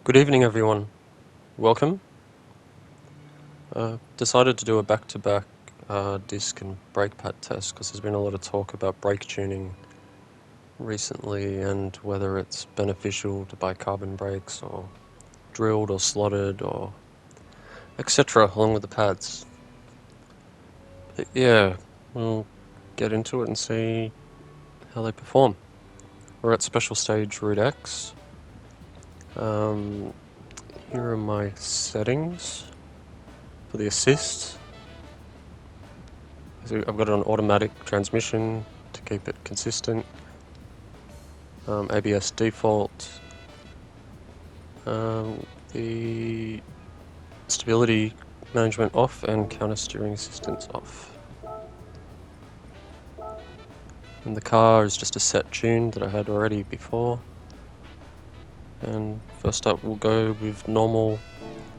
Good evening, everyone. Welcome. Decided to do a back-to-back disc and brake pad test because there's been a lot of talk about brake tuning recently and whether it's beneficial to buy carbon brakes or drilled or slotted or etc. along with the pads. But yeah, we'll get into it and see how they perform. We're at Special Stage Route X. Here are my settings for the assist. So I've got an automatic transmission to keep it consistent. ABS default. The stability management off and counter steering assistance off. And the car is just a set tune that I had already before. And first up we'll go with normal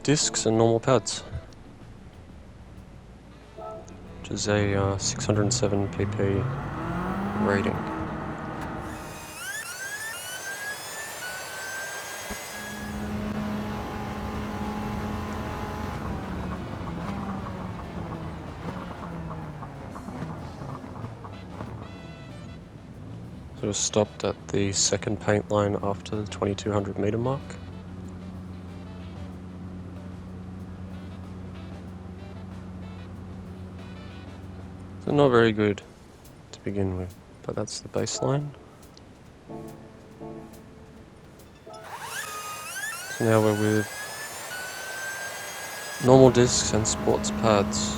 discs and normal pads, which is a 607 pp rating. So stopped at the second paint line after the 2200 meter mark. So not very good to begin with, but that's the baseline. So now we're with normal discs and sports pads,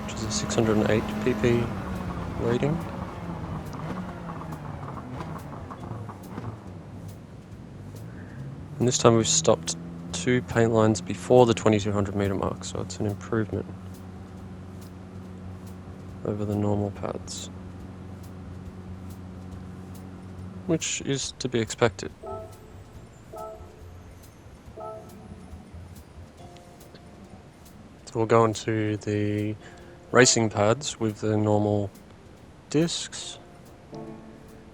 which is a 608 pp rating. And this time we've stopped 2 paint lines before the 2200 meter mark, so it's an improvement over the normal pads, which is to be expected. So we'll go into the racing pads with the normal discs.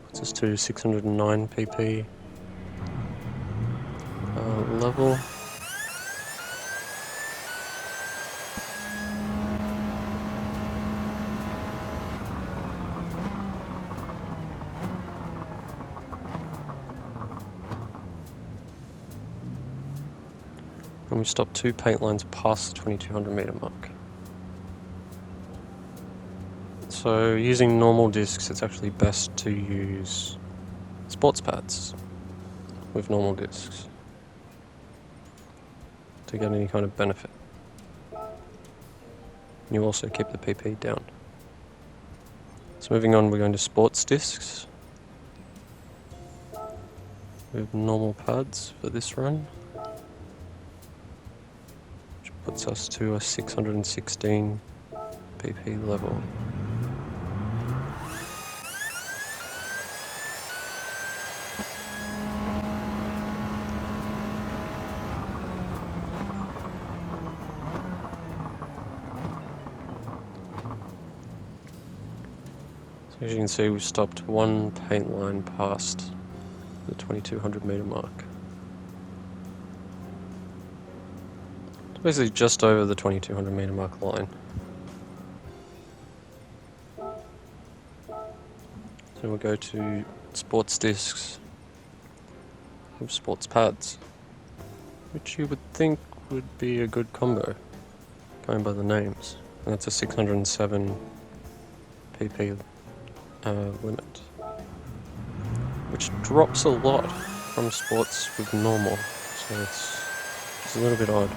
Puts us to 609 pp level. And we've stopped 2 paint lines past the 2200 meter mark. So using normal discs, it's actually best to use sports pads with normal discs to get any kind of benefit. You also keep the PP down. So moving on, we're going to sports discs with normal pads for this run, which puts us to a 616 pp level. As you can see, we've stopped 1 paint line past the 2200 meter mark. It's basically just over the 2200 meter mark line. So we'll go to sports discs with sports pads, which you would think would be a good combo, going by the names. And that's a 607 pp limit, which drops a lot from sports with normal, so it's just a little bit odd.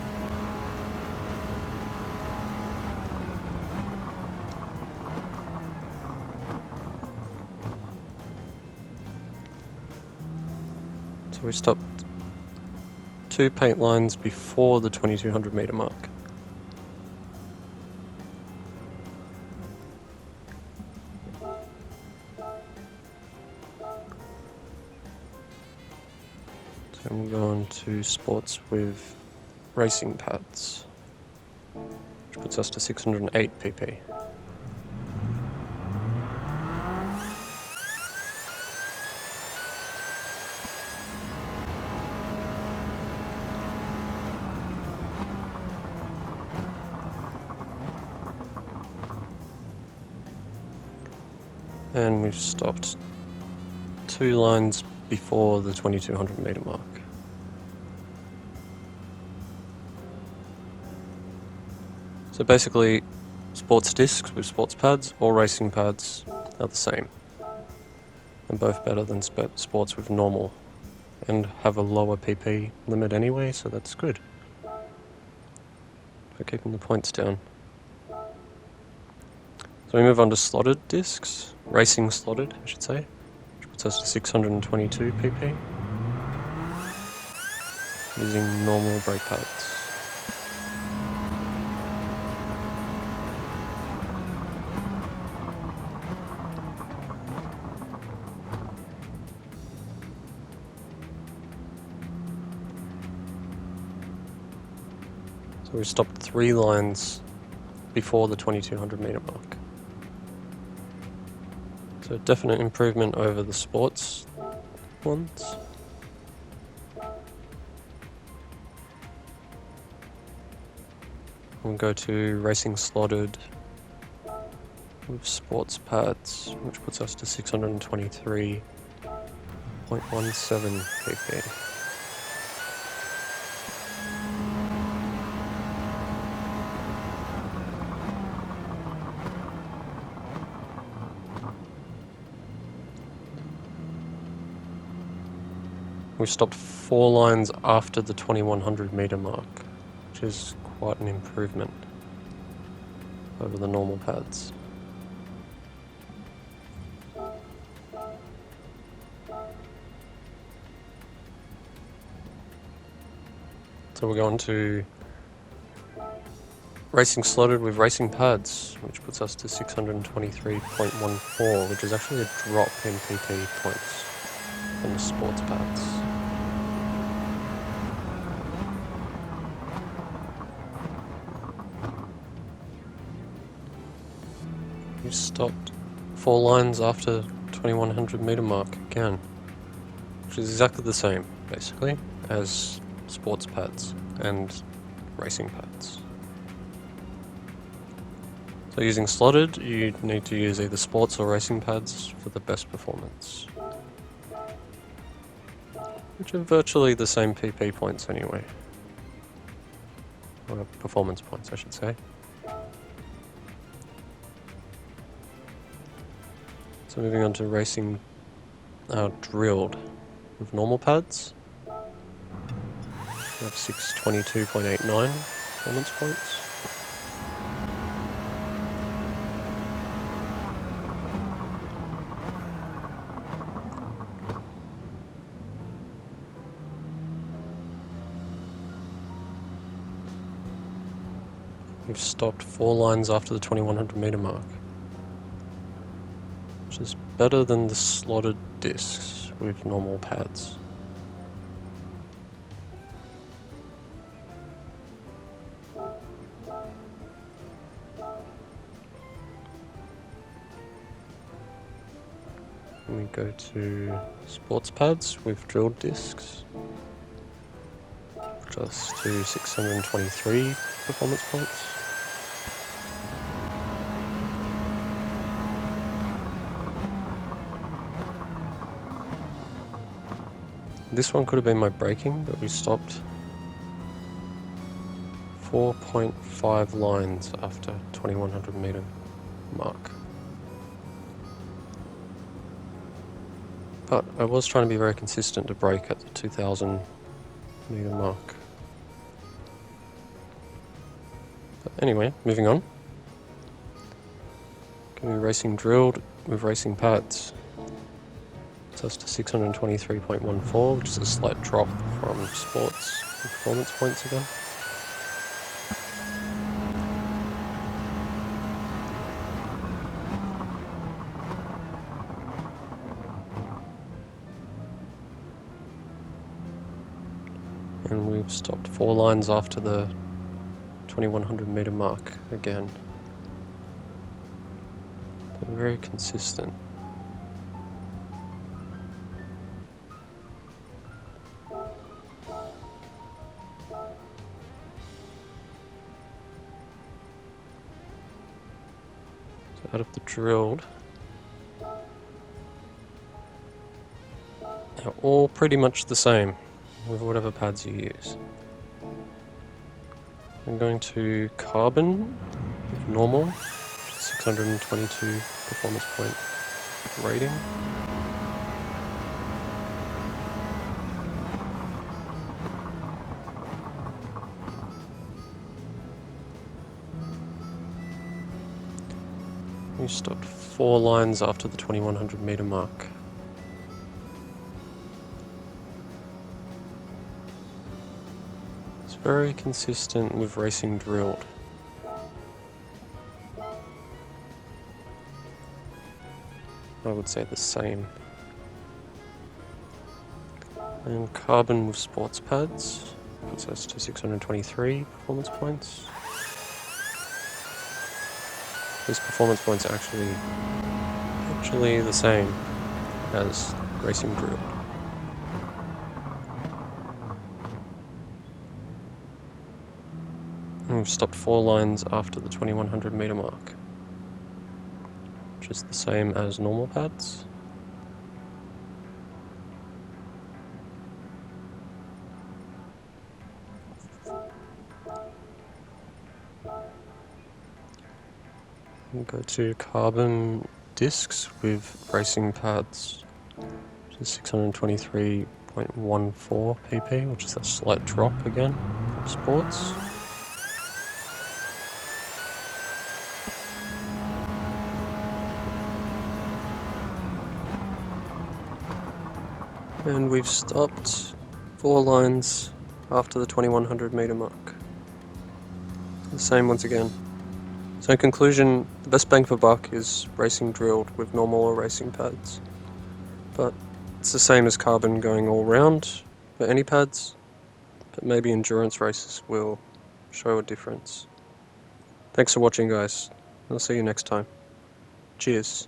So we stopped 2 paint lines before the 2200 meter mark. So we'll go on to sports with racing pads, which puts us to 608 pp. And we've stopped 2 lines before the 2200 meter mark. So basically, sports discs with sports pads or racing pads are the same, and both better than sports with normal, and have a lower PP limit anyway, so that's good for keeping the points down. So we move on to slotted discs, racing slotted, I should say, which puts us to 622 pp using normal brake pads. So we stopped 3 lines before the 2200 meter mark. So definite improvement over the sports ones. We'll go to racing slotted with sports pads, which puts us to 623.17 pp. We stopped 4 lines after the 2100 meter mark, which is quite an improvement over the normal pads. So we're going to racing slotted with racing pads, which puts us to 623.14, which is actually a drop in PP points from the sports pads. We stopped 4 lines after 2100 meter mark again, which is exactly the same, basically, as sports pads and racing pads. So using slotted, you need to use either sports or racing pads for the best performance, which are virtually the same PP points anyway, or performance points I should say. So moving on to racing drilled with normal pads. We have 622.89 performance points. We've stopped 4 lines after the 2100 meter mark, which is better than the slotted discs with normal pads. And we go to sports pads with drilled discs, which us to 623 performance points. This one could have been my braking, but we stopped 4.5 lines after 2100 meter mark. But I was trying to be very consistent to brake at the 2000 meter mark. But anyway, moving on. Going to be racing drilled with racing pads. So it's to 623.14, which is a slight drop from sports performance points again. And we've stopped 4 lines after the 2100 meter mark again. They're very consistent. So out of the drilled, They're all pretty much the same with whatever pads you use. I'm going to carbon with normal, 622 performance point rating. We stopped 4 lines after the 2100 meter mark. It's very consistent with racing drilled. I would say the same. And carbon with sports pads puts us to 623 performance points. These performance points are actually the same as racing drilled. And we've stopped 4 lines after the 2100 meter mark, which is the same as normal pads. We'll go to carbon discs with racing pads, which is 623.14 pp, which is a slight drop again from sports. And we've stopped 4 lines after the 2100 meter mark. The same once again. So in conclusion, the best bang for buck is racing drilled with normal or racing pads. But it's the same as carbon going all round for any pads, but maybe endurance races will show a difference. Thanks for watching, guys. I'll see you next time. Cheers.